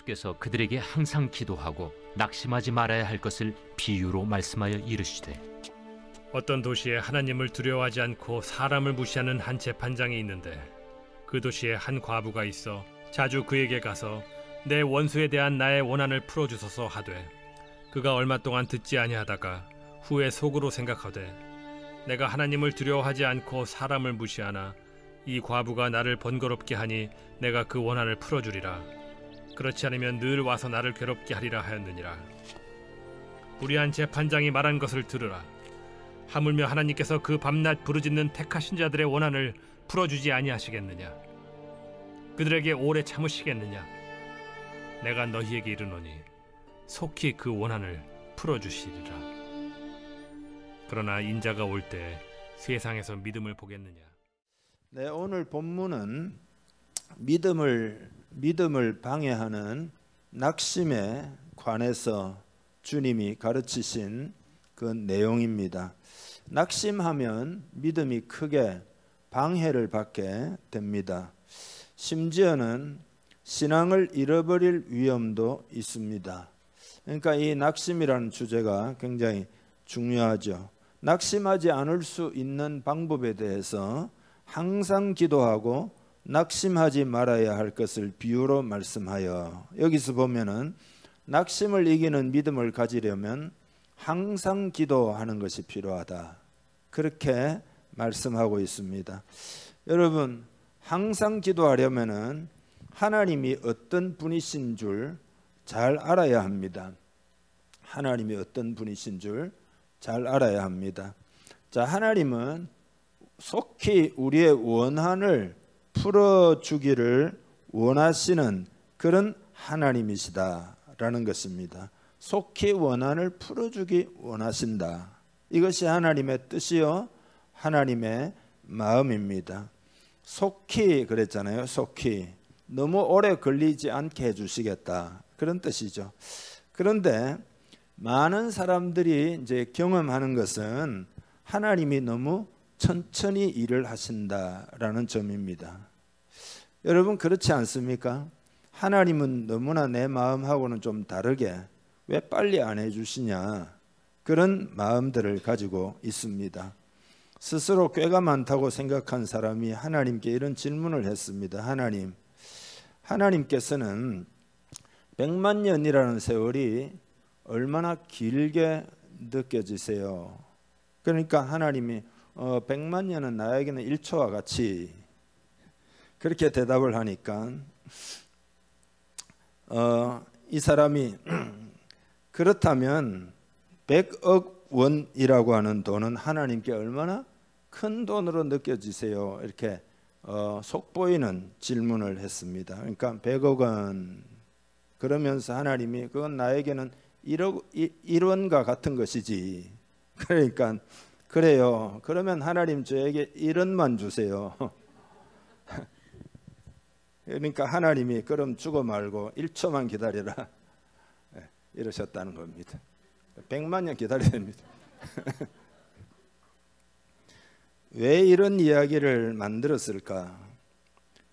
예수께서 그들에게 항상 기도하고 낙심하지 말아야 할 것을 비유로 말씀하여 이르시되, 어떤 도시에 하나님을 두려워하지 않고 사람을 무시하는 한 재판장이 있는데, 그 도시에 한 과부가 있어 자주 그에게 가서 내 원수에 대한 나의 원한을 풀어주소서 하되, 그가 얼마 동안 듣지 아니하다가 후에 속으로 생각하되, 내가 하나님을 두려워하지 않고 사람을 무시하나 이 과부가 나를 번거롭게 하니 내가 그 원한을 풀어주리라. 그렇지 않으면 늘 와서 나를 괴롭게 하리라 하였느니라. 불의한 재판장이 말한 것을 들으라. 하물며 하나님께서 그 밤낮 부르짖는 택하신 자들의 원한을 풀어주지 아니하시겠느냐? 그들에게 오래 참으시겠느냐? 내가 너희에게 이르노니 속히 그 원한을 풀어주시리라. 그러나 인자가 올 때 세상에서 믿음을 보겠느냐? 네, 오늘 본문은 믿음을 방해하는 낙심에 관해서 주님이 가르치신 그 내용입니다. 낙심하면 믿음이 크게 방해를 받게 됩니다. 심지어는 신앙을 잃어버릴 위험도 있습니다. 그러니까 이 낙심이라는 주제가 굉장히 중요하죠. 낙심하지 않을 수 있는 방법에 대해서 항상 기도하고 낙심하지 말아야 할 것을 비유로 말씀하여, 여기서 보면은 낙심을 이기는 믿음을 가지려면 항상 기도하는 것이 필요하다, 그렇게 말씀하고 있습니다. 여러분, 항상 기도하려면은 하나님이 어떤 분이신 줄 잘 알아야 합니다. 하나님이 어떤 분이신 줄 잘 알아야 합니다. 자, 하나님은 속히 우리의 원한을 풀어주기를 원하시는 그런 하나님이시다라는 것입니다. 속히 원한을 풀어주기 원하신다. 이것이 하나님의 뜻이요 하나님의 마음입니다. 속히 그랬잖아요. 속히 너무 오래 걸리지 않게 해주시겠다, 그런 뜻이죠. 그런데 많은 사람들이 이제 경험하는 것은 하나님이 너무 천천히 일을 하신다라는 점입니다. 여러분, 그렇지 않습니까? 하나님은 너무나 내 마음하고는 좀 다르게 왜 빨리 안 해주시냐, 그런 마음들을 가지고 있습니다. 스스로 꾀가 많다고 생각한 사람이 하나님께 이런 질문을 했습니다. 하나님께서는 100만 년이라는 세월이 얼마나 길게 느껴지세요? 그러니까 하나님이 100만 년은 나에게는 1초와 같이, 그렇게 대답을 하니까 이 사람이 그렇다면 100억 원이라고 하는 돈은 하나님께 얼마나 큰 돈으로 느껴지세요? 이렇게 속보이는 질문을 했습니다. 그러니까 100억 원, 그러면서 하나님이 그건 나에게는 1원과 같은 것이지. 그러니까 그래요. 그러면 하나님 저에게 1원만 주세요. 그러니까 하나님이 그럼 주고 말고 1초만 기다려라, 이러셨다는 겁니다. 100만 년 기다려야 됩니다. 왜 이런 이야기를 만들었을까?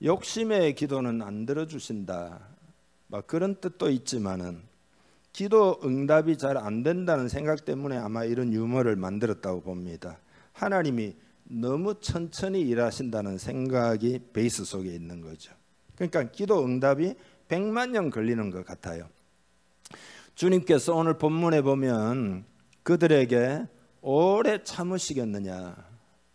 욕심의 기도는 안 들어주신다, 막 그런 뜻도 있지만은 기도 응답이 잘 안 된다는 생각 때문에 아마 이런 유머를 만들었다고 봅니다. 하나님이 너무 천천히 일하신다는 생각이 베이스 속에 있는 거죠. 그러니까 기도 응답이 100만 년 걸리는 것 같아요. 주님께서 오늘 본문에 보면 그들에게 오래 참으시겠느냐,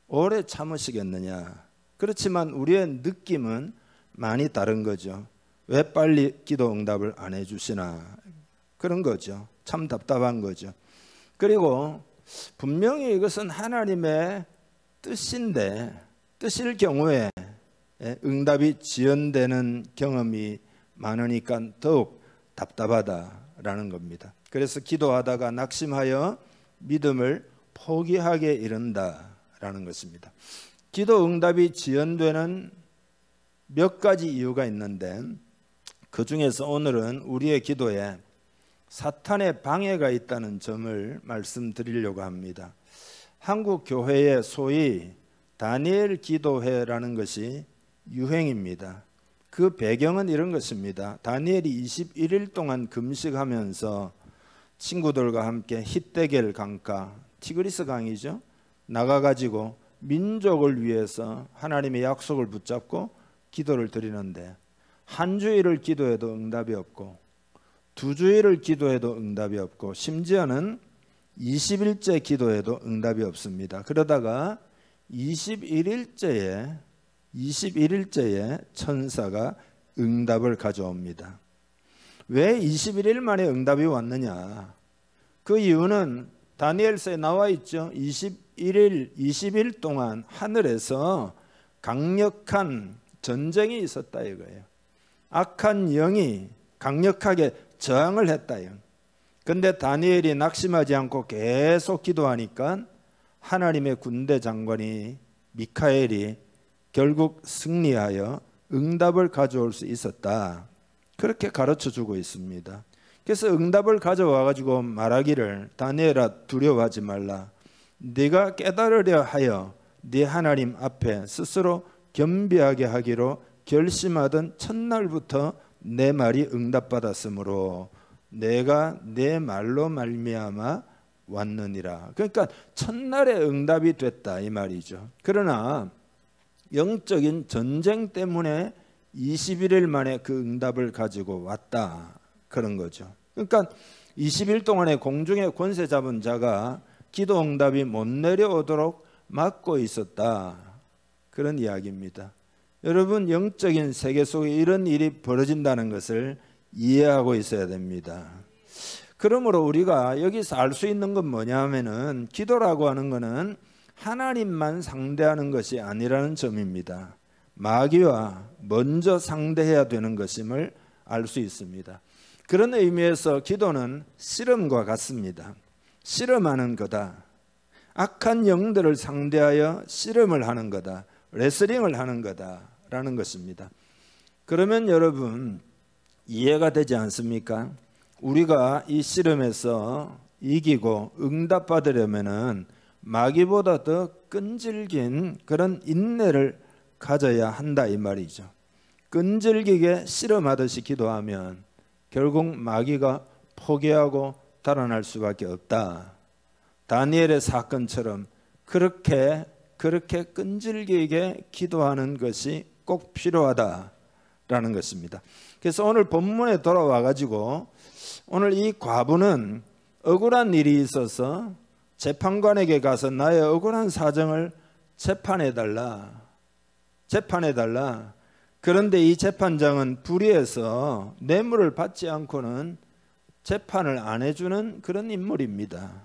오래 참으시겠느냐. 그렇지만 우리의 느낌은 많이 다른 거죠. 왜 빨리 기도 응답을 안 해주시나, 그런 거죠. 참 답답한 거죠. 그리고 분명히 이것은 하나님의 뜻인데, 뜻일 경우에 응답이 지연되는 경험이 많으니까 더욱 답답하다라는 겁니다. 그래서 기도하다가 낙심하여 믿음을 포기하게 이른다라는 것입니다. 기도 응답이 지연되는 몇 가지 이유가 있는데, 그 중에서 오늘은 우리의 기도에 사탄의 방해가 있다는 점을 말씀드리려고 합니다. 한국 교회에 소위 다니엘 기도회라는 것이 유행입니다. 그 배경은 이런 것입니다. 다니엘이 21일 동안 금식하면서 친구들과 함께 히데겔 강가, 티그리스 강이죠. 나가가지고 민족을 위해서 하나님의 약속을 붙잡고 기도를 드리는데 한 주일을 기도해도 응답이 없고 두 주일을 기도해도 응답이 없고 심지어는 20일째 기도해도 응답이 없습니다. 그러다가 21일째에 천사가 응답을 가져옵니다. 왜 21일 만에 응답이 왔느냐? 그 이유는 다니엘서에 나와 있죠. 20일 동안 하늘에서 강력한 전쟁이 있었다 이거예요. 악한 영이 강력하게 저항을 했다. 근데 다니엘이 낙심하지 않고 계속 기도하니까 하나님의 군대 장관이 미카엘이 결국 승리하여 응답을 가져올 수 있었다. 그렇게 가르쳐주고 있습니다. 그래서 응답을 가져와 가지고 말하기를 다니엘아 두려워하지 말라. 네가 깨달으려 하여 네 하나님 앞에 스스로 겸비하게 하기로 결심하던 첫날부터 내 말이 응답받았으므로 내가 내 말로 말미암아 왔느니라. 그러니까 첫날에 응답이 됐다 이 말이죠. 그러나 영적인 전쟁 때문에 21일 만에 그 응답을 가지고 왔다 그런 거죠. 그러니까 20일 동안에 공중에 권세 잡은 자가 기도 응답이 못 내려오도록 막고 있었다 그런 이야기입니다. 여러분 영적인 세계 속에 이런 일이 벌어진다는 것을 이해하고 있어야 됩니다. 그러므로 우리가 여기서 알 수 있는 건 뭐냐 하면은 기도라고 하는 것은 하나님만 상대하는 것이 아니라는 점입니다. 마귀와 먼저 상대해야 되는 것임을 알 수 있습니다. 그런 의미에서 기도는 씨름과 같습니다. 씨름하는 거다. 악한 영들을 상대하여 씨름을 하는 거다. 레슬링을 하는 거다라는 것입니다. 그러면 여러분 이해가 되지 않습니까? 우리가 이 씨름에서 이기고 응답받으려면은 마귀보다 더 끈질긴 그런 인내를 가져야 한다 이 말이죠. 끈질기게 씨름하듯이 기도하면 결국 마귀가 포기하고 달아날 수밖에 없다. 다니엘의 사건처럼 그렇게 끈질기게 기도하는 것이 꼭 필요하다라는 것입니다. 그래서 오늘 본문에 돌아와 가지고 오늘 이 과부는 억울한 일이 있어서 재판관에게 가서 나의 억울한 사정을 재판해달라. 그런데 이 재판장은 불의해서 뇌물을 받지 않고는 재판을 안 해주는 그런 인물입니다.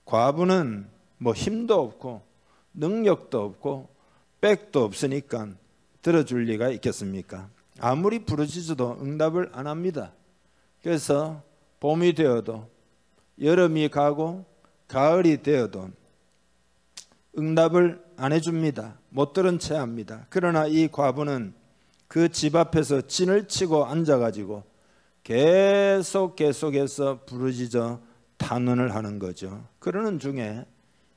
과부는 뭐 힘도 없고 능력도 없고 백도 없으니까 들어줄 리가 있겠습니까? 아무리 부르짖어도 응답을 안 합니다. 그래서 봄이 되어도 여름이 가고 가을이 되어도 응답을 안 해줍니다. 못 들은 채 합니다. 그러나 이 과부는 그 집 앞에서 진을 치고 앉아가지고 계속해서 부르짖어 탄원을 하는 거죠. 그러는 중에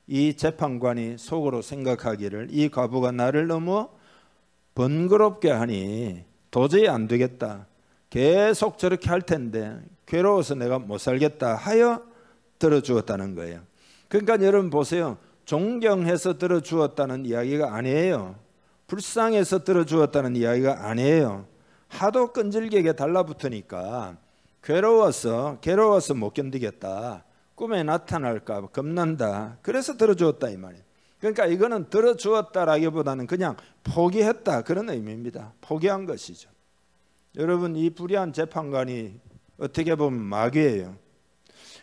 이 재판관이 속으로 생각하기를 이 과부가 나를 너무 번거롭게 하니 도저히 안 되겠다. 계속 저렇게 할 텐데 괴로워서 내가 못 살겠다 하여 들어주었다는 거예요. 그러니까 여러분 보세요. 존경해서 들어주었다는 이야기가 아니에요. 불쌍해서 들어주었다는 이야기가 아니에요. 하도 끈질기게 달라붙으니까 괴로워서 못 견디겠다. 꿈에 나타날까 겁난다. 그래서 들어주었다 이 말이에요. 그러니까 이거는 들어주었다라기보다는 그냥 포기했다 그런 의미입니다. 포기한 것이죠. 여러분 이 불의한 재판관이 어떻게 보면 마귀예요.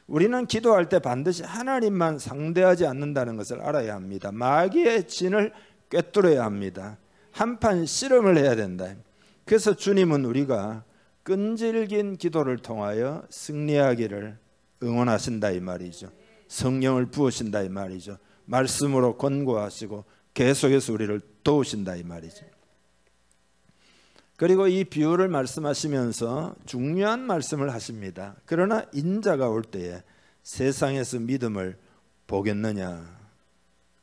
우리는 기도할 때 반드시 하나님만 상대하지 않는다는 것을 알아야 합니다. 마귀의 진을 꿰뚫어야 합니다. 한판 씨름을 해야 된다. 그래서 주님은 우리가 끈질긴 기도를 통하여 승리하기를 응원하신다 이 말이죠. 성령을 부으신다 이 말이죠. 말씀으로 권고하시고 계속해서 우리를 도우신다 이 말이죠. 그리고 이 비유를 말씀하시면서 중요한 말씀을 하십니다. 그러나 인자가 올 때에 세상에서 믿음을 보겠느냐.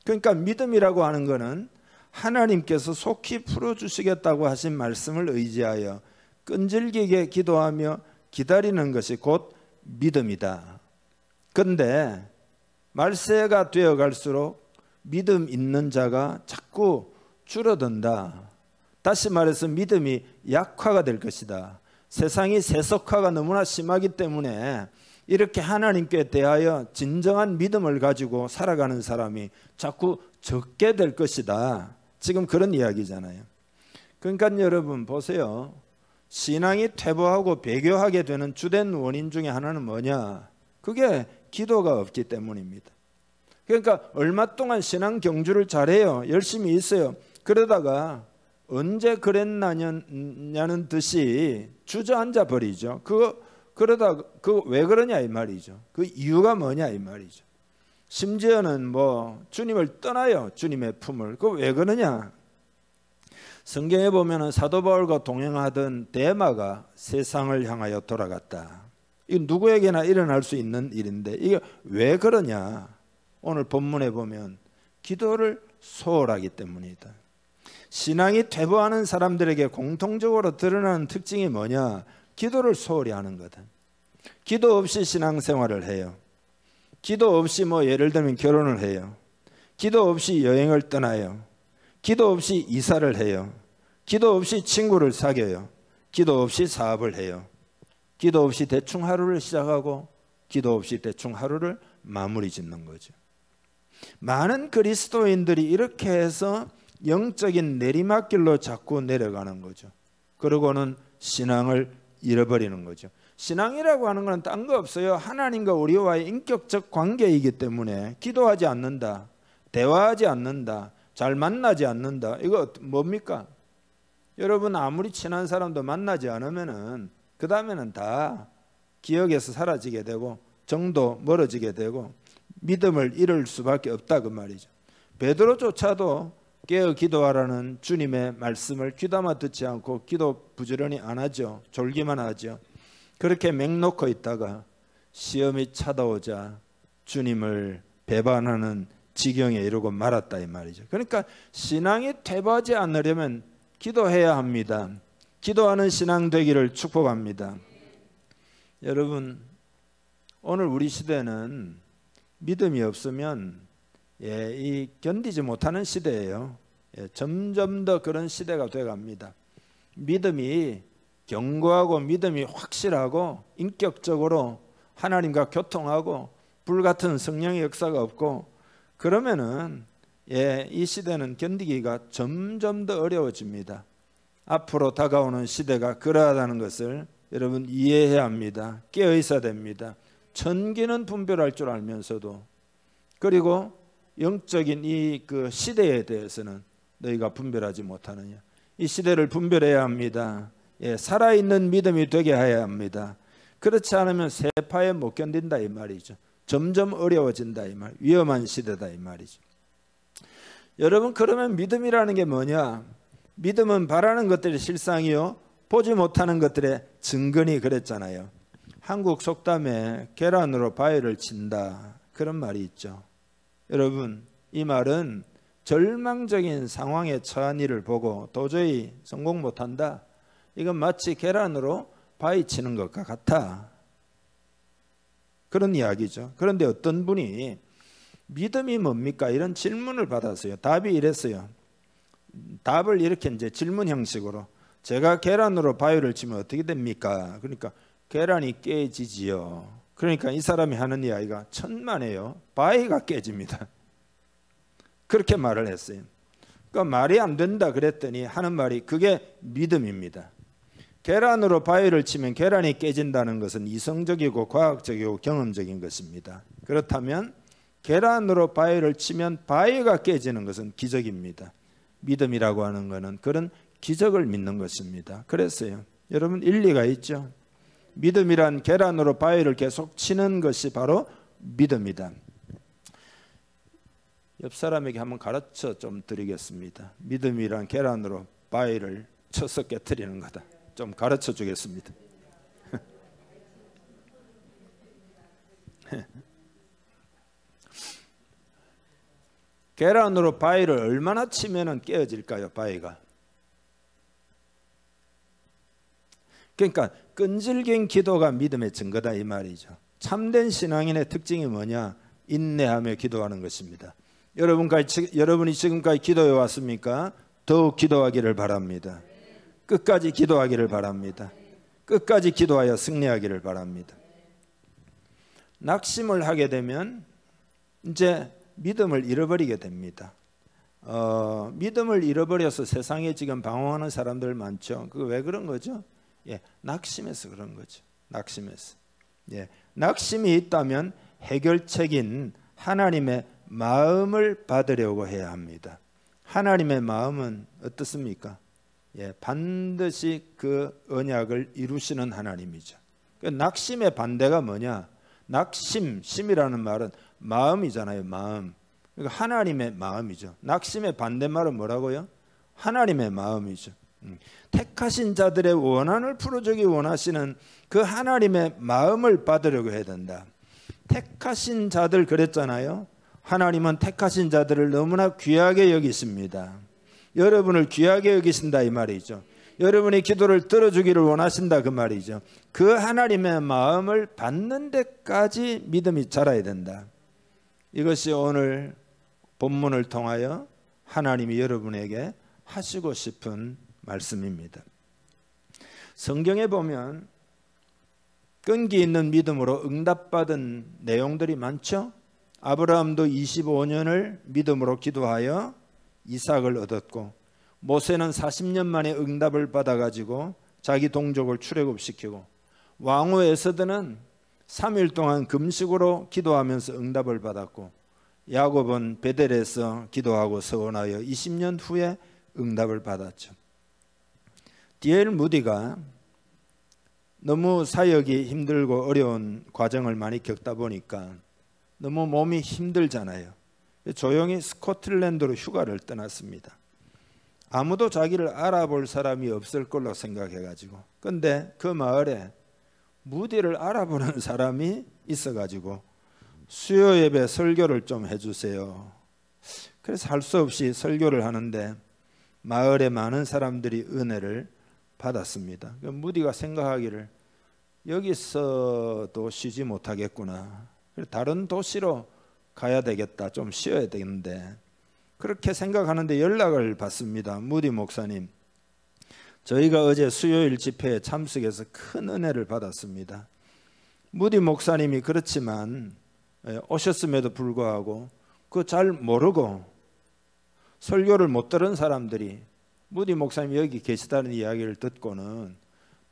그러니까 믿음이라고 하는 것은 하나님께서 속히 풀어주시겠다고 하신 말씀을 의지하여 끈질기게 기도하며 기다리는 것이 곧 믿음이다. 그런데 말세가 되어갈수록 믿음 있는 자가 자꾸 줄어든다. 다시 말해서 믿음이 약화가 될 것이다. 세상이 세속화가 너무나 심하기 때문에 이렇게 하나님께 대하여 진정한 믿음을 가지고 살아가는 사람이 자꾸 적게 될 것이다. 지금 그런 이야기잖아요. 그러니까 여러분 보세요. 신앙이 퇴보하고 배교하게 되는 주된 원인 중에 하나는 뭐냐? 그게 기도가 없기 때문입니다. 그러니까 얼마 동안 신앙 경주를 잘해요. 열심히 있어요. 그러다가 언제 그랬냐는 듯이 주저앉아 버리죠. 그러다 왜 그러냐 이 말이죠. 그 이유가 뭐냐 이 말이죠. 심지어는 주님을 떠나요. 주님의 품을. 왜 그러냐? 성경에 보면은 사도 바울과 동행하던 데마가 세상을 향하여 돌아갔다. 이 누구에게나 일어날 수 있는 일인데 이게 왜 그러냐? 오늘 본문에 보면 기도를 소홀하기 때문이다. 신앙이 퇴보하는 사람들에게 공통적으로 드러나는 특징이 뭐냐? 기도를 소홀히 하는 거다. 기도 없이 신앙생활을 해요. 기도 없이 예를 들면 결혼을 해요. 기도 없이 여행을 떠나요. 기도 없이 이사를 해요. 기도 없이 친구를 사귀어요. 기도 없이 사업을 해요. 기도 없이 대충 하루를 시작하고 기도 없이 대충 하루를 마무리 짓는 거죠. 많은 그리스도인들이 이렇게 해서 영적인 내리막길로 자꾸 내려가는 거죠. 그러고는 신앙을 잃어버리는 거죠. 신앙이라고 하는 건 딴 거 없어요. 하나님과 우리와의 인격적 관계이기 때문에 기도하지 않는다, 대화하지 않는다, 잘 만나지 않는다. 이거 뭡니까? 여러분 아무리 친한 사람도 만나지 않으면은 그 다음에는 다 기억에서 사라지게 되고 정도 멀어지게 되고 믿음을 잃을 수밖에 없다 그 말이죠. 베드로조차도 깨어 기도하라는 주님의 말씀을 귀담아 듣지 않고 기도 부지런히 안 하죠. 졸기만 하죠. 그렇게 맹놓고 있다가 시험이 찾아오자 주님을 배반하는 지경에 이르고 말았다 이 말이죠. 그러니까 신앙이 퇴보하지 않으려면 기도해야 합니다. 기도하는 신앙 되기를 축복합니다. 여러분 오늘 우리 시대는 믿음이 없으면 이 견디지 못하는 시대예요. 점점 더 그런 시대가 돼갑니다. 믿음이 견고하고 믿음이 확실하고 인격적으로 하나님과 교통하고 불같은 성령의 역사가 없고 그러면은 이 시대는 견디기가 점점 더 어려워집니다. 앞으로 다가오는 시대가 그러하다는 것을 여러분 이해해야 합니다. 깨어 있어야 됩니다. 천기는 분별할 줄 알면서도 그리고 영적인 이 시대에 대해서는 너희가 분별하지 못하느냐. 이 시대를 분별해야 합니다. 살아있는 믿음이 되게 해야 합니다. 그렇지 않으면 세파에 못 견딘다 이 말이죠. 점점 어려워진다 이 말. 위험한 시대다 이 말이죠. 여러분 그러면 믿음이라는 게 뭐냐? 믿음은 바라는 것들의 실상이요 보지 못하는 것들의 증거니 그랬잖아요. 한국 속담에 계란으로 바위를 친다 그런 말이 있죠. 여러분 이 말은 절망적인 상황에 처한 이를 보고 도저히 성공 못한다. 이건 마치 계란으로 바위 치는 것과 같아. 그런 이야기죠. 그런데 어떤 분이 믿음이 뭡니까? 이런 질문을 받았어요. 답이 이랬어요. 답을 이렇게 이제 질문 형식으로 제가 계란으로 바위를 치면 어떻게 됩니까? 그러니까 계란이 깨지지요. 그러니까 이 사람이 하는 이야기가 천만에요. 바위가 깨집니다. 그렇게 말을 했어요. 그러니까 말이 안 된다 그랬더니 하는 말이 그게 믿음입니다. 계란으로 바위를 치면 계란이 깨진다는 것은 이성적이고 과학적이고 경험적인 것입니다. 그렇다면 계란으로 바위를 치면 바위가 깨지는 것은 기적입니다. 믿음이라고 하는 것은 그런 기적을 믿는 것입니다. 그랬어요. 여러분 일리가 있죠. 믿음이란 계란으로 바위를 계속 치는 것이 바로 믿음이다. 옆 사람에게 한번 가르쳐 좀 드리겠습니다. 믿음이란 계란으로 바위를 쳐서 깨트리는 거다. 좀 가르쳐 주겠습니다. 계란으로 바위를 얼마나 치면은 깨어질까요? 바위가. 그러니까 끈질긴 기도가 믿음의 증거다 이 말이죠. 참된 신앙인의 특징이 뭐냐? 인내하며 기도하는 것입니다. 여러분이 지금까지 기도해 왔습니까? 더욱 기도하기를 바랍니다. 끝까지 기도하기를 바랍니다. 끝까지 기도하여 승리하기를 바랍니다. 낙심을 하게 되면 이제 믿음을 잃어버리게 됩니다. 믿음을 잃어버려서 세상에 지금 방황하는 사람들 많죠. 그거 왜 그런 거죠? 낙심해서 그런 거죠. 낙심해서. 낙심이 있다면 해결책인 하나님의 마음을 받으려고 해야 합니다. 하나님의 마음은 어떻습니까? 반드시 그 언약을 이루시는 하나님이죠. 낙심의 반대가 뭐냐? 심이라는 말은 마음이잖아요. 마음. 그러니까 하나님의 마음이죠. 낙심의 반대말은 뭐라고요? 하나님의 마음이죠. 택하신 자들의 원한을 풀어주기 원하시는 그 하나님의 마음을 받으려고 해야 된다. 택하신 자들 그랬잖아요. 하나님은 택하신 자들을 너무나 귀하게 여기십니다. 여러분을 귀하게 여기신다 이 말이죠. 여러분의 기도를 들어주기를 원하신다 그 말이죠. 그 하나님의 마음을 받는 데까지 믿음이 자라야 된다. 이것이 오늘 본문을 통하여 하나님이 여러분에게 하시고 싶은 말씀입니다. 성경에 보면 끈기 있는 믿음으로 응답받은 내용들이 많죠. 아브라함도 25년을 믿음으로 기도하여 이삭을 얻었고, 모세는 40년 만에 응답을 받아가지고 자기 동족을 출애굽시키고, 왕후 에스더는 3일 동안 금식으로 기도하면서 응답을 받았고, 야곱은 베델에서 기도하고 서원하여 20년 후에 응답을 받았죠. D.L. 무디가 너무 사역이 힘들고 어려운 과정을 많이 겪다 보니까 너무 몸이 힘들잖아요. 조용히 스코틀랜드로 휴가를 떠났습니다. 아무도 자기를 알아볼 사람이 없을 걸로 생각해가지고, 근데 그 마을에 무디를 알아보는 사람이 있어가지고 수요 예배 설교를 좀 해주세요. 그래서 할 수 없이 설교를 하는데 마을에 많은 사람들이 은혜를 받았습니다. 무디가 생각하기를 여기서도 쉬지 못하겠구나. 다른 도시로 가야 되겠다. 좀 쉬어야 되겠는데, 그렇게 생각하는데 연락을 받습니다. 무디 목사님, 저희가 어제 수요일 집회에 참석해서 큰 은혜를 받았습니다. 무디 목사님이 그렇지만 오셨음에도 불구하고 그거 잘 모르고 설교를 못 들은 사람들이 무디 목사님 여기 계시다는 이야기를 듣고는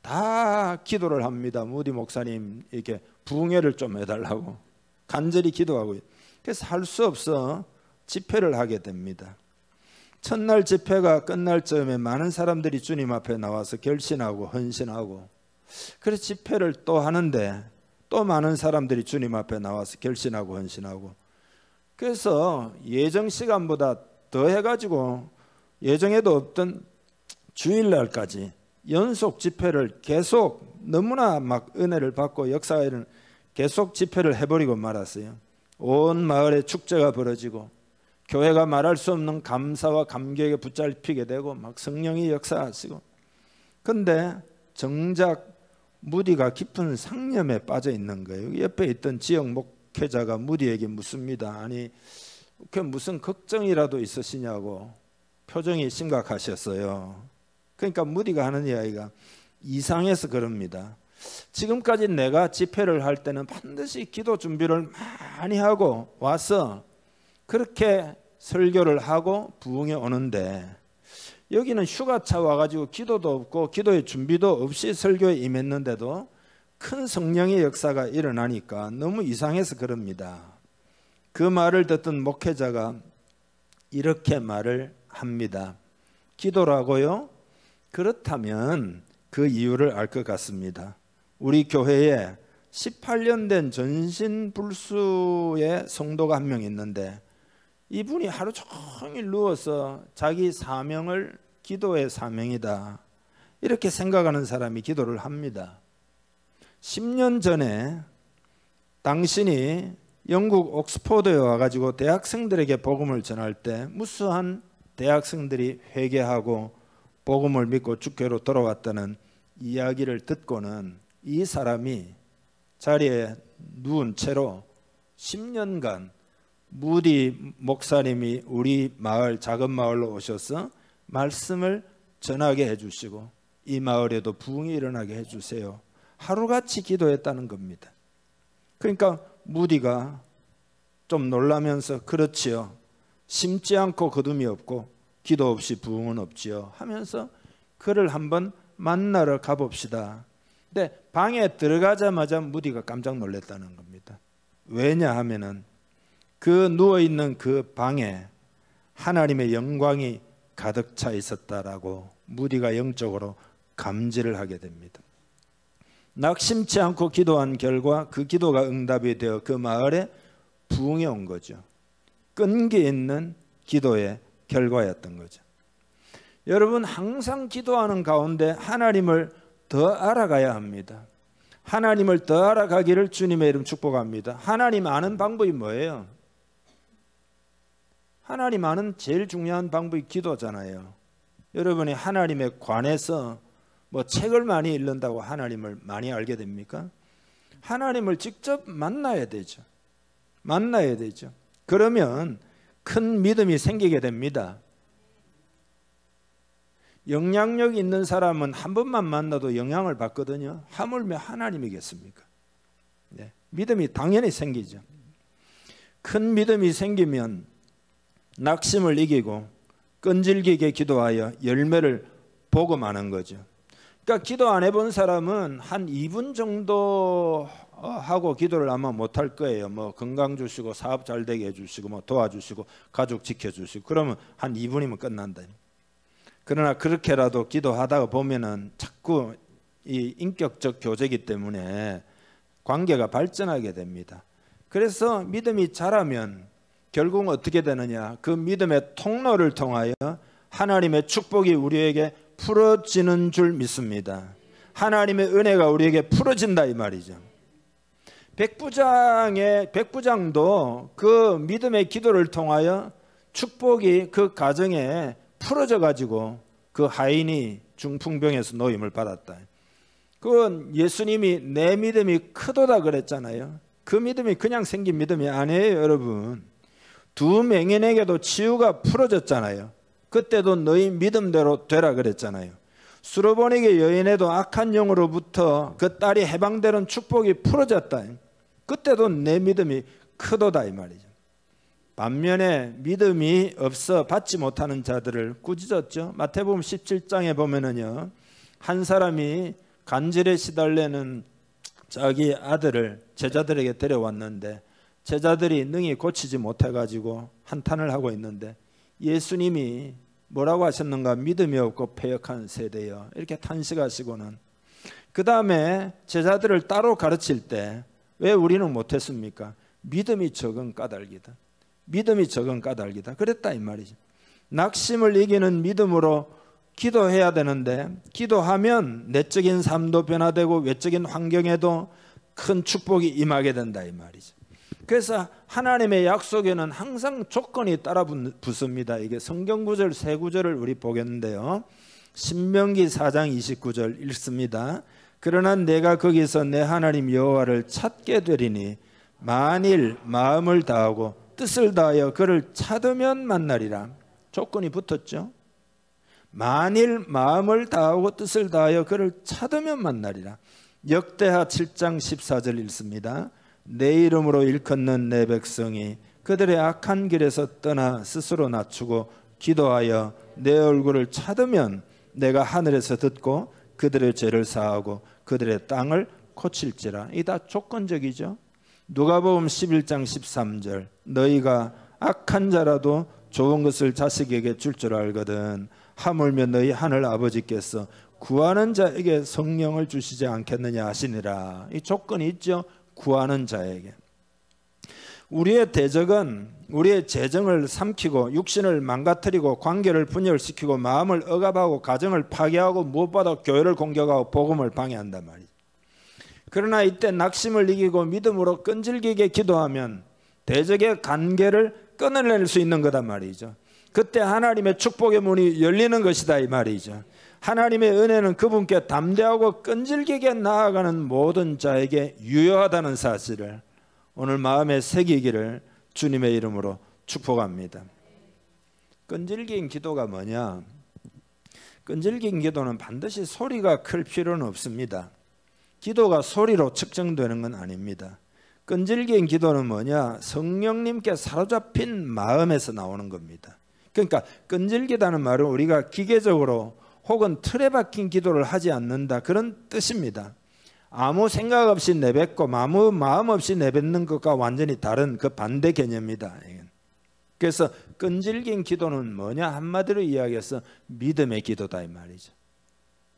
다 기도를 합니다. 무디 목사님 이렇게 부흥회를 좀 해달라고 간절히 기도하고요. 그래서 할 수 없어 집회를 하게 됩니다. 첫날 집회가 끝날 즈음에 많은 사람들이 주님 앞에 나와서 결신하고 헌신하고, 그래서 집회를 또 하는데 또 많은 사람들이 주님 앞에 나와서 결신하고 헌신하고, 그래서 예정 시간보다 더 해가지고 예정에도 없던 주일날까지 연속 집회를 계속 너무나 막 은혜를 받고 역사에는 계속 집회를 해버리고 말았어요. 온 마을에 축제가 벌어지고 교회가 말할 수 없는 감사와 감격에 붙잡히게 되고 막 성령이 역사하시고, 근데 정작 무디가 깊은 상념에 빠져 있는 거예요. 옆에 있던 지역 목회자가 무디에게 묻습니다. 아니 그 무슨 걱정이라도 있으시냐고. 표정이 심각하셨어요. 그러니까 무디가 하는 이야기가 이상해서 그럽니다. 지금까지 내가 집회를 할 때는 반드시 기도 준비를 많이 하고 와서 그렇게 설교를 하고 부흥에 오는데, 여기는 휴가차 와가지고 기도도 없고 기도의 준비도 없이 설교에 임했는데도 큰 성령의 역사가 일어나니까 너무 이상해서 그럽니다. 그 말을 듣던 목회자가 이렇게 말을 합니다. 기도라고요? 그렇다면 그 이유를 알 것 같습니다. 우리 교회에 18년 된 전신불수의 성도가 한 명 있는데, 이분이 하루 종일 누워서 자기 사명을 기도의 사명이다 이렇게 생각하는 사람이 기도를 합니다. 10년 전에 당신이 영국 옥스포드에 와가지고 대학생들에게 복음을 전할 때 무수한 대학생들이 회개하고 복음을 믿고 주께로 돌아왔다는 이야기를 듣고는 이 사람이 자리에 누운 채로 10년간 무디 목사님이 우리 마을, 작은 마을로 오셔서 말씀을 전하게 해주시고 이 마을에도 부흥이 일어나게 해주세요, 하루같이 기도했다는 겁니다. 그러니까 무디가 좀 놀라면서 그렇지요, 심지 않고 거둠이 없고 기도 없이 부흥은 없지요 하면서 그를 한번 만나러 가봅시다. 근데 방에 들어가자마자 무디가 깜짝 놀랐다는 겁니다. 왜냐하면은 그 누워있는 그 방에 하나님의 영광이 가득 차 있었다라고 무디가 영적으로 감지를 하게 됩니다. 낙심치 않고 기도한 결과 그 기도가 응답이 되어 그 마을에 부흥이 온 거죠. 끈기 있는 기도의 결과였던 거죠. 여러분, 항상 기도하는 가운데 하나님을 더 알아가야 합니다. 하나님을 더 알아가기를 주님의 이름 축복합니다. 하나님 아는 방법이 뭐예요? 하나님 아는 제일 중요한 방법이 기도잖아요. 여러분이 하나님에 관해서 뭐 책을 많이 읽는다고 하나님을 많이 알게 됩니까? 하나님을 직접 만나야 되죠. 만나야 되죠. 그러면 큰 믿음이 생기게 됩니다. 영향력 있는 사람은 한 번만 만나도 영향을 받거든요. 하물며 하나님이겠습니까? 네. 믿음이 당연히 생기죠. 큰 믿음이 생기면 낙심을 이기고 끈질기게 기도하여 열매를 복음하는 거죠. 그러니까 기도 안 해본 사람은 한 2분 정도 하고 기도를 아마 못할 거예요. 뭐 건강 주시고 사업 잘 되게 해주시고 뭐 도와주시고 가족 지켜주시고 그러면 한 2분이면 끝난다. 그러나 그렇게라도 기도하다가 보면은 자꾸 이 인격적 교제이기 때문에 관계가 발전하게 됩니다. 그래서 믿음이 자라면 결국은 어떻게 되느냐? 그 믿음의 통로를 통하여 하나님의 축복이 우리에게 풀어지는 줄 믿습니다. 하나님의 은혜가 우리에게 풀어진다 이 말이죠. 백부장도 그 믿음의 기도를 통하여 축복이 그 가정에 풀어져 가지고 그 하인이 중풍병에서 노임을 받았다. 그건 예수님이 내 믿음이 크도다 그랬잖아요. 그 믿음이 그냥 생긴 믿음이 아니에요, 여러분. 두 맹인에게도 치유가 풀어졌잖아요. 그때도 너희 믿음대로 되라 그랬잖아요. 수로보니게 여인에도 악한 영으로부터 그 딸이 해방되는 축복이 풀어졌다. 그때도 내 믿음이 크도다 이 말이죠. 반면에 믿음이 없어 받지 못하는 자들을 꾸짖었죠. 마태복음 17장에 보면은요, 한 사람이 간질에 시달리는 자기 아들을 제자들에게 데려왔는데 제자들이 능히 고치지 못해가지고 한탄을 하고 있는데 예수님이 뭐라고 하셨는가? 믿음이 없고 패역한 세대여, 이렇게 탄식하시고는 그 다음에 제자들을 따로 가르칠 때 왜 우리는 못했습니까? 믿음이 적은 까닭이다. 믿음이 적은 까닭이다 그랬다 이 말이죠. 낙심을 이기는 믿음으로 기도해야 되는데 기도하면 내적인 삶도 변화되고 외적인 환경에도 큰 축복이 임하게 된다 이 말이죠. 그래서 하나님의 약속에는 항상 조건이 따라 붙습니다. 이게 성경 구절 세 구절을 우리 보겠는데요. 신명기 4장 29절 읽습니다. 그러나 내가 거기서 내 하나님 여호와를 찾게 되리니 만일 마음을 다하고 뜻을 다하여 그를 찾으면 만나리라. 조건이 붙었죠. 만일 마음을 다하고 뜻을 다하여 그를 찾으면 만나리라. 역대하 7장 14절 읽습니다. 내 이름으로 일컫는 내 백성이 그들의 악한 길에서 떠나 스스로 낮추고 기도하여 내 얼굴을 찾으면 내가 하늘에서 듣고 그들의 죄를 사하고 그들의 땅을 고칠지라. 이게 다 조건적이죠. 누가복음 11장 13절 너희가 악한 자라도 좋은 것을 자식에게 줄 줄 알거든 하물며 너희 하늘 아버지께서 구하는 자에게 성령을 주시지 않겠느냐 하시니라. 이 조건이 있죠. 구하는 자에게. 우리의 대적은 우리의 재정을 삼키고 육신을 망가뜨리고 관계를 분열시키고 마음을 억압하고 가정을 파괴하고 무엇보다 교회를 공격하고 복음을 방해한단 말이죠. 그러나 이때 낙심을 이기고 믿음으로 끈질기게 기도하면 대적의 관계를 끊어낼 수 있는 거단 말이죠. 그때 하나님의 축복의 문이 열리는 것이다 이 말이죠. 하나님의 은혜는 그분께 담대하고 끈질기게 나아가는 모든 자에게 유효하다는 사실을 오늘 마음에 새기기를 주님의 이름으로 축복합니다. 끈질긴 기도가 뭐냐? 끈질긴 기도는 반드시 소리가 클 필요는 없습니다. 기도가 소리로 측정되는 건 아닙니다. 끈질긴 기도는 뭐냐? 성령님께 사로잡힌 마음에서 나오는 겁니다. 그러니까 끈질기다는 말은 우리가 기계적으로 혹은 틀에 박힌 기도를 하지 않는다 그런 뜻입니다. 아무 생각 없이 내뱉고 아무 마음 없이 내뱉는 것과 완전히 다른 그 반대 개념입니다. 그래서 끈질긴 기도는 뭐냐? 한마디로 이야기해서 믿음의 기도다 이 말이죠.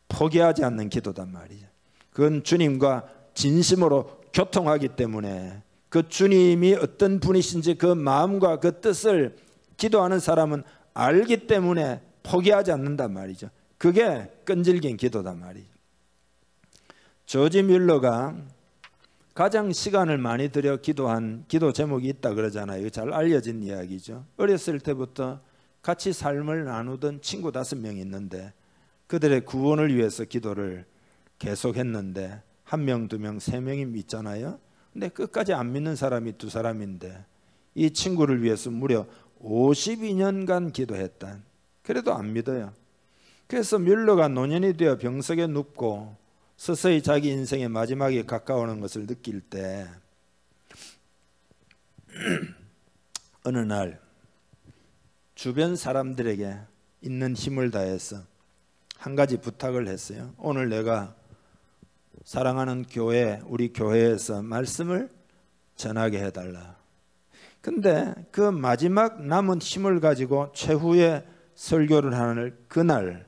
포기하지 않는 기도단 말이죠. 그건 주님과 진심으로 교통하기 때문에 그 주님이 어떤 분이신지 그 마음과 그 뜻을 기도하는 사람은 알기 때문에 포기하지 않는단 말이죠. 그게 끈질긴 기도단 말이죠. 조지 뮬러가 가장 시간을 많이 들여 기도한 기도 제목이 있다 그러잖아요. 이거 잘 알려진 이야기죠. 어렸을 때부터 같이 삶을 나누던 친구 5명이 있는데 그들의 구원을 위해서 기도를 계속했는데 1명, 2명, 3명이 믿잖아요. 근데 끝까지 안 믿는 사람이 2사람인데 이 친구를 위해서 무려 52년간 기도했다. 그래도 안 믿어요. 그래서 뮬러가 노년이 되어 병석에 눕고 서서히 자기 인생의 마지막에 가까워오는 것을 느낄 때 어느 날 주변 사람들에게 있는 힘을 다해서 한 가지 부탁을 했어요. 오늘 내가 사랑하는 교회, 우리 교회에서 말씀을 전하게 해달라. 근데 그 마지막 남은 힘을 가지고 최후의 설교를 하는 그날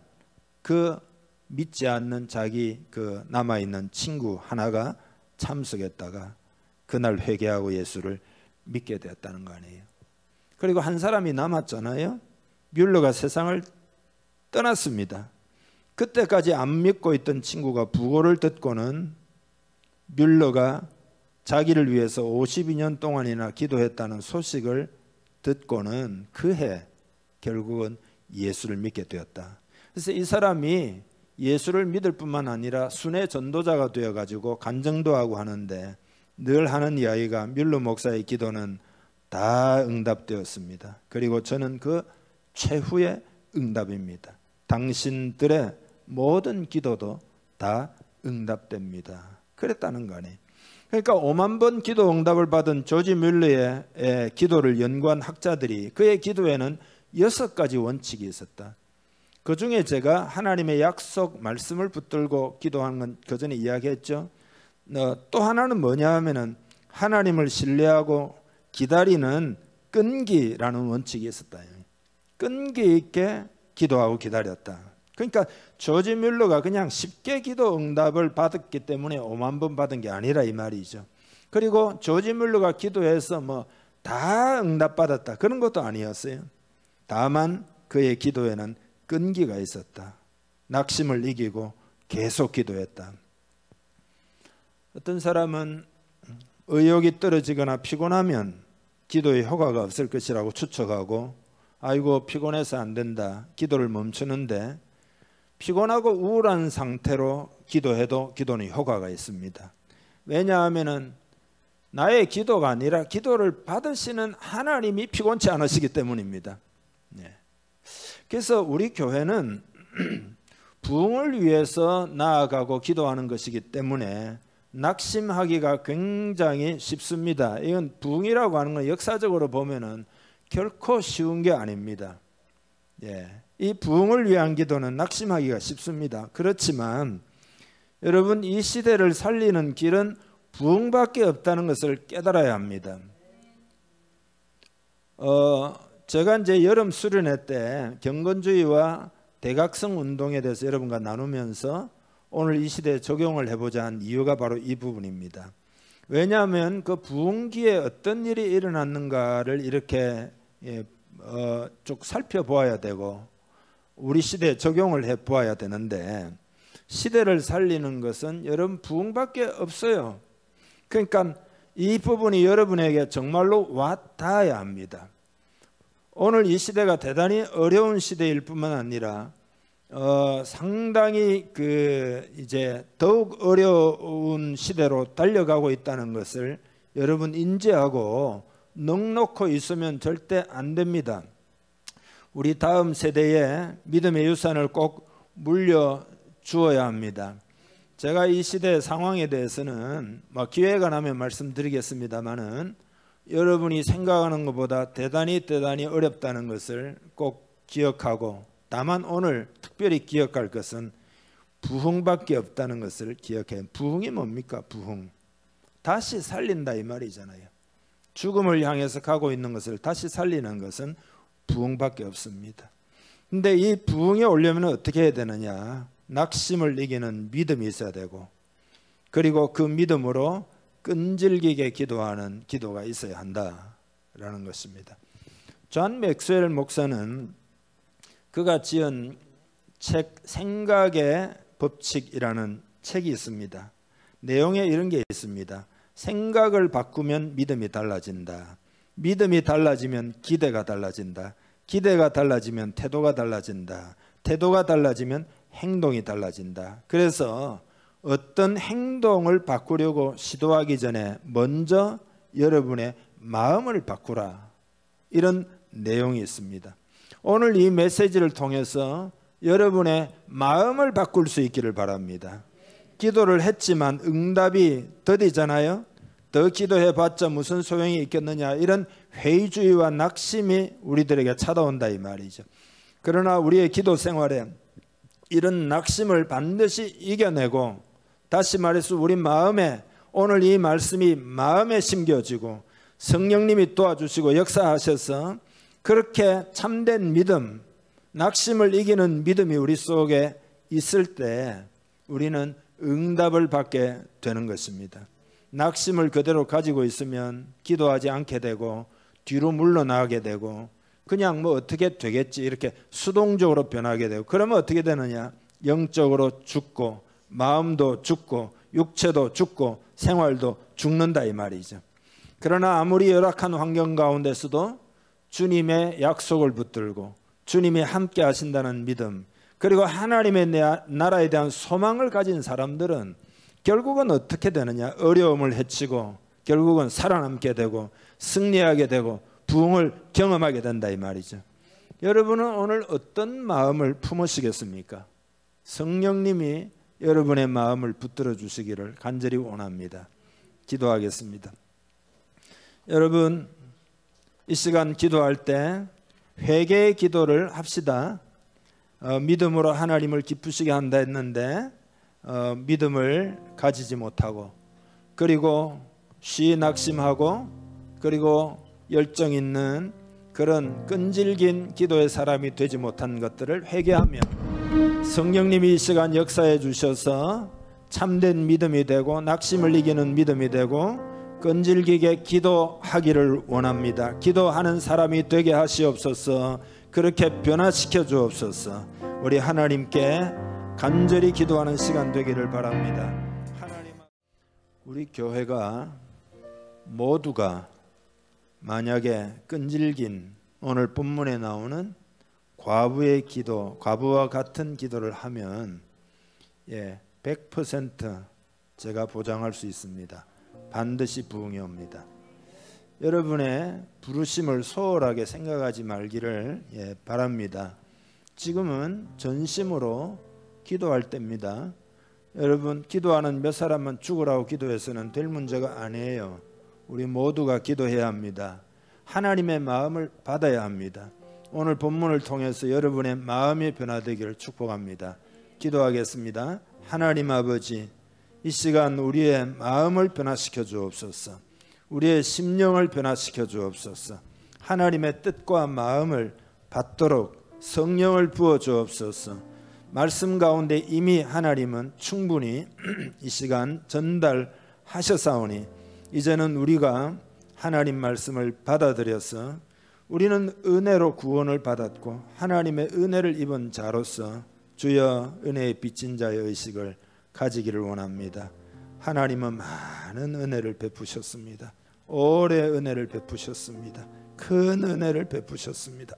그 믿지 않는 자기 그 남아있는 친구 하나가 참석했다가 그날 회개하고 예수를 믿게 되었다는 거 아니에요. 그리고 한 사람이 남았잖아요. 뮬러가 세상을 떠났습니다. 그때까지 안 믿고 있던 친구가 부고를 듣고는 뮬러가 자기를 위해서 52년 동안이나 기도했다는 소식을 듣고는 그해 결국은 예수를 믿게 되었다. 그래서 이 사람이 예수를 믿을 뿐만 아니라 순회 전도자가 되어가지고 간증도 하고 하는데 늘 하는 이야기가 뮬러 목사의 기도는 다 응답되었습니다. 그리고 저는 그 최후의 응답입니다. 당신들의 모든 기도도 다 응답됩니다. 그랬다는 거네. 그러니까 5만 번 기도 응답을 받은 조지 뮬러의 기도를 연구한 학자들이 그의 기도에는 6가지 원칙이 있었다. 그 중에 제가 하나님의 약속 말씀을 붙들고 기도하는 건 그전에 이야기했죠. 또 하나는 뭐냐 하면은 하나님을 신뢰하고 기다리는 끈기라는 원칙이 있었다. 끈기 있게 기도하고 기다렸다. 그러니까 조지 뮬러가 그냥 쉽게 기도 응답을 받았기 때문에 5만 번 받은 게 아니라 이 말이죠. 그리고 조지 뮬러가 기도해서 뭐 다 응답받았다 그런 것도 아니었어요. 다만 그의 기도에는 끈기가 있었다. 낙심을 이기고 계속 기도했다. 어떤 사람은 의욕이 떨어지거나 피곤하면 기도에 효과가 없을 것이라고 추측하고 아이고 피곤해서 안 된다 기도를 멈추는데 피곤하고 우울한 상태로 기도해도 기도는 효과가 있습니다. 왜냐하면 나의 기도가 아니라 기도를 받으시는 하나님이 피곤치 않으시기 때문입니다. 그래서 우리 교회는 부흥을 위해서 나아가고 기도하는 것이기 때문에 낙심하기가 굉장히 쉽습니다. 이건 부흥이라고 하는 건 역사적으로 보면은 결코 쉬운 게 아닙니다. 이 부흥을 위한 기도는 낙심하기가 쉽습니다. 그렇지만 여러분 이 시대를 살리는 길은 부흥밖에 없다는 것을 깨달아야 합니다. 제가 이제 여름 수련회 때 경건주의와 대각성 운동에 대해서 여러분과 나누면서 오늘 이 시대에 적용을 해보자 한 이유가 바로 이 부분입니다. 왜냐하면 그 부흥기에 어떤 일이 일어났는가를 이렇게 쭉 살펴보아야 되고 우리 시대에 적용을 해보아야 되는데 시대를 살리는 것은 여러분 부흥밖에 없어요. 그러니까 이 부분이 여러분에게 정말로 와닿아야 합니다. 오늘 이 시대가 대단히 어려운 시대일 뿐만 아니라 상당히 이제 더욱 어려운 시대로 달려가고 있다는 것을 여러분 인지하고 넉놓고 있으면 절대 안 됩니다. 우리 다음 세대에 믿음의 유산을 꼭 물려주어야 합니다. 제가 이 시대의 상황에 대해서는 기회가 나면 말씀드리겠습니다만은 여러분이 생각하는 것보다 대단히 어렵다는 것을 꼭 기억하고, 다만 오늘 특별히 기억할 것은 부흥밖에 없다는 것을 기억해요. 부흥이 뭡니까? 부흥. 다시 살린다 이 말이잖아요. 죽음을 향해서 가고 있는 것을 다시 살리는 것은 부흥밖에 없습니다. 근데 이 부흥에 오려면 어떻게 해야 되느냐? 낙심을 이기는 믿음이 있어야 되고, 그리고 그 믿음으로 끈질기게 기도하는 기도가 있어야 한다라는 것입니다. 존 맥스웰 목사는 그가 지은 책 생각의 법칙이라는 책이 있습니다. 내용에 이런 게 있습니다. 생각을 바꾸면 믿음이 달라진다. 믿음이 달라지면 기대가 달라진다. 기대가 달라지면 태도가 달라진다. 태도가 달라지면 행동이 달라진다. 그래서 어떤 행동을 바꾸려고 시도하기 전에 먼저 여러분의 마음을 바꾸라, 이런 내용이 있습니다. 오늘 이 메시지를 통해서 여러분의 마음을 바꿀 수 있기를 바랍니다. 기도를 했지만 응답이 더디잖아요. 더 기도해봤자 무슨 소용이 있겠느냐, 이런 회의주의와 낙심이 우리들에게 찾아온다 이 말이죠. 그러나 우리의 기도 생활에 이런 낙심을 반드시 이겨내고, 다시 말해서 우리 마음에, 오늘 이 말씀이 마음에 심겨지고 성령님이 도와주시고 역사하셔서 그렇게 참된 믿음, 낙심을 이기는 믿음이 우리 속에 있을 때 우리는 응답을 받게 되는 것입니다. 낙심을 그대로 가지고 있으면 기도하지 않게 되고 뒤로 물러나게 되고 그냥 어떻게 되겠지 이렇게 수동적으로 변하게 되고, 그러면 어떻게 되느냐? 영적으로 죽고 마음도 죽고 육체도 죽고 생활도 죽는다 이 말이죠. 그러나 아무리 열악한 환경 가운데서도 주님의 약속을 붙들고 주님이 함께 하신다는 믿음, 그리고 하나님의 나라에 대한 소망을 가진 사람들은 결국은 어떻게 되느냐? 어려움을 헤치고 결국은 살아남게 되고 승리하게 되고 부흥을 경험하게 된다 이 말이죠. 여러분은 오늘 어떤 마음을 품으시겠습니까? 성령님이 여러분의 마음을 붙들어 주시기를 간절히 원합니다. 기도하겠습니다. 여러분, 이 시간 기도할 때 회개의 기도를 합시다. 믿음으로 하나님을 기쁘시게 한다 했는데 믿음을 가지지 못하고, 그리고 낙심하고, 그리고 열정 있는 그런 끈질긴 기도의 사람이 되지 못한 것들을 회개하며 성령님이 이 시간 역사해 주셔서 참된 믿음이 되고 낙심을 이기는 믿음이 되고 끈질기게 기도하기를 원합니다. 기도하는 사람이 되게 하시옵소서. 그렇게 변화시켜 주옵소서. 우리 하나님께 간절히 기도하는 시간 되기를 바랍니다. 하나님, 우리 교회가 모두가 만약에 끈질긴 오늘 본문에 나오는 과부의 기도, 과부와 같은 기도를 하면 100% 제가 보장할 수 있습니다. 반드시 부흥이 옵니다. 여러분의 부르심을 소홀하게 생각하지 말기를 바랍니다. 지금은 전심으로 기도할 때입니다. 여러분, 기도하는 몇 사람만 죽으라고 기도해서는 될 문제가 아니에요. 우리 모두가 기도해야 합니다. 하나님의 마음을 받아야 합니다. 오늘 본문을 통해서 여러분의 마음이 변화되기를 축복합니다. 기도하겠습니다. 하나님 아버지, 이 시간 우리의 마음을 변화시켜 주옵소서. 우리의 심령을 변화시켜 주옵소서. 하나님의 뜻과 마음을 받도록 성령을 부어 주옵소서. 말씀 가운데 이미 하나님은 충분히 이 시간 전달하셨사오니 이제는 우리가 하나님 말씀을 받아들여서 우리는 은혜로 구원을 받았고 하나님의 은혜를 입은 자로서 주여 은혜의 빚진 자의 의식을 가지기를 원합니다. 하나님은 많은 은혜를 베푸셨습니다. 오래 은혜를 베푸셨습니다. 큰 은혜를 베푸셨습니다.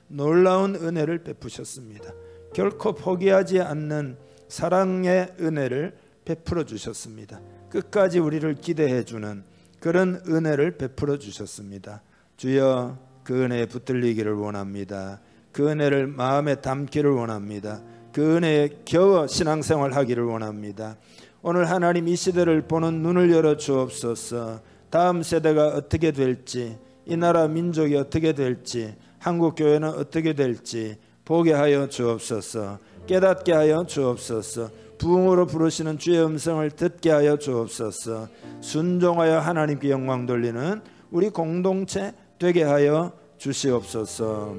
놀라운 은혜를 베푸셨습니다. 결코 포기하지 않는 사랑의 은혜를 베풀어 주셨습니다. 끝까지 우리를 기대해 주는 그런 은혜를 베풀어 주셨습니다. 주여, 그 은혜에 붙들리기를 원합니다. 그 은혜를 마음에 담기를 원합니다. 그 은혜에 겨워 신앙생활 하기를 원합니다. 오늘 하나님 이 시대를 보는 눈을 열어 주옵소서. 다음 세대가 어떻게 될지, 이 나라 민족이 어떻게 될지, 한국교회는 어떻게 될지 보게 하여 주옵소서. 깨닫게 하여 주옵소서. 부흥으로 부르시는 주의 음성을 듣게 하여 주옵소서. 순종하여 하나님께 영광 돌리는 우리 공동체 되게 하여 주시옵소서.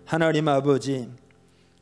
하나님 아버지,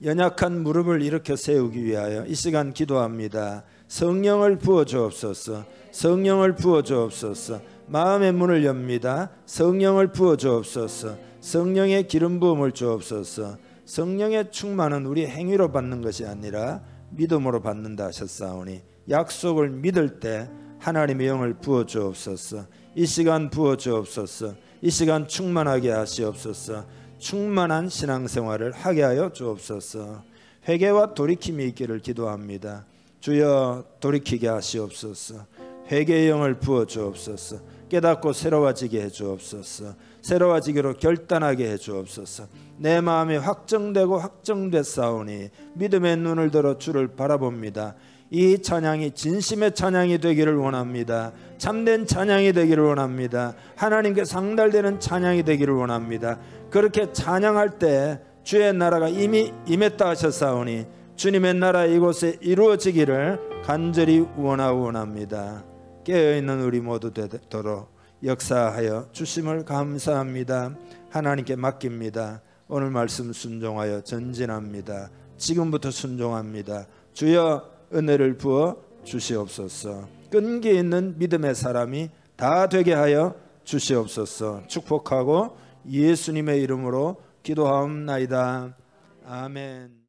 연약한 무릎을 일으켜 세우기 위하여 이 시간 기도합니다. 성령을 부어 주옵소서. 성령을 부어 주옵소서. 마음의 문을 엽니다. 성령을 부어 주옵소서. 성령의 기름 부음을 주옵소서. 성령의 충만은 우리 행위로 받는 것이 아니라 믿음으로 받는다 하셨사오니 약속을 믿을 때 하나님의 영을 부어 주옵소서. 이 시간 부어 주옵소서. 이 시간 충만하게 하시옵소서. 충만한 신앙생활을 하게 하여 주옵소서. 회개와 돌이킴이 있기를 기도합니다. 주여, 돌이키게 하시옵소서. 회개의 영을 부어 주옵소서. 깨닫고 새로워지게 해 주옵소서. 새로워지기로 결단하게 해 주옵소서. 내 마음이 확정되고 확정됐사오니 믿음의 눈을 들어 주를 바라봅니다. 이 찬양이 진심의 찬양이 되기를 원합니다. 참된 찬양이 되기를 원합니다. 하나님께 상달되는 찬양이 되기를 원합니다. 그렇게 찬양할 때 주의 나라가 이미 임했다 하셨사오니 주님의 나라 이곳에 이루어지기를 간절히 원합니다. 깨어있는 우리 모두 되도록 역사하여 주심을 감사합니다. 하나님께 맡깁니다. 오늘 말씀 순종하여 전진합니다. 지금부터 순종합니다. 주여, 은혜를 부어 주시옵소서. 끈기 있는 믿음의 사람이 다 되게 하여 주시옵소서. 축복하고 예수님의 이름으로 기도하옵나이다. 아멘.